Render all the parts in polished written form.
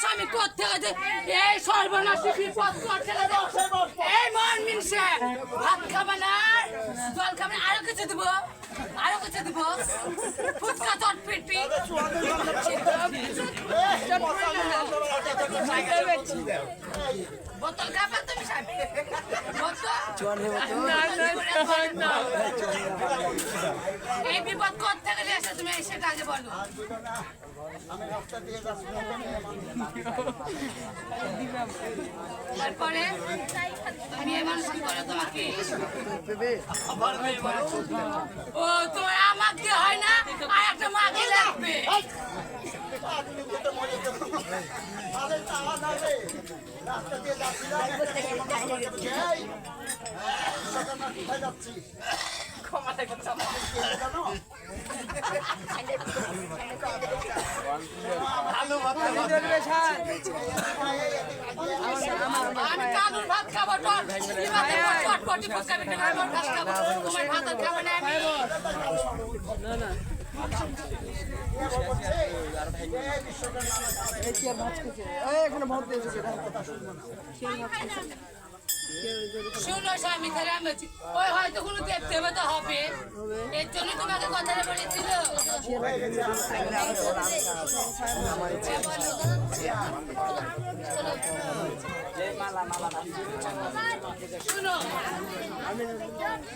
স্বামী করতে গেছে এই সর্বনাশী বিপদ করতে গেছে এই মন মিনসে ভাত খাবে না জল খাবে আরো কিছু দিব ফুচকা চটপিটি বোতল খাবে তুমি স্বামী এই বিপদ করতে গেলে এসে তুমি সেটা আগে বলো তারপরে মেয়ে মানুষ কি করে তোমাকে ও তোমার আমাকে হয় না আর একটা মাকে লাগবে আমি কালুর ভাত খাবো চটপটি ফুচকা ভাত খাবো তোমার ভাত খাবো না আমি শুনো স্বামী তাহলে আমি ওই হয়তো কোনো দেখতে হবে তো হবে এর জন্য তোমাকে কথাটা বলেছিল শুনো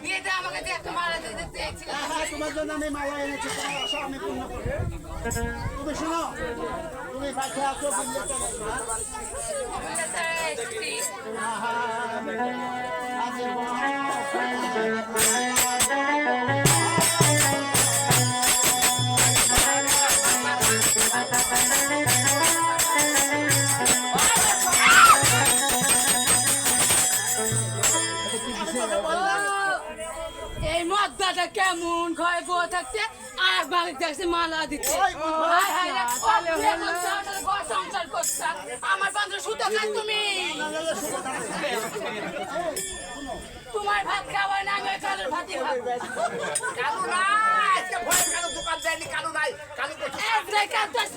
বিয়েটা আমাকে একটা মালা দিতে চেয়েছিল তোমার জন্য আমি মালা এনেছি তোমার আশা আমি পূর্ণ করবো তুমি শোনো তুমি পাখি আসো এই মদ্দাটা কেমন ঘরে বউ থাকতে আর বাড়ি দেখছে মালা দিচ্ছে সংসার করছে আমার বান্ধব সুতো খান তুমি তোমার ভাত খাবার না আমি কালুর ভাতই খাবো কালু নাই কালু দোকান দেয়নি কালু নাই কালু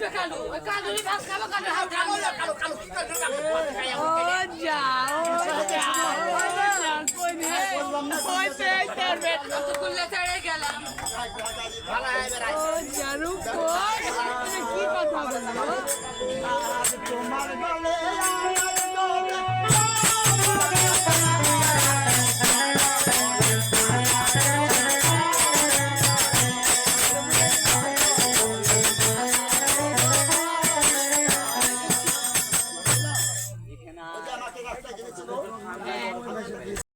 কালু কালুরই ভাত খাবো কালু হাত খাবো কালু কালু কি কথা বলবো তোমার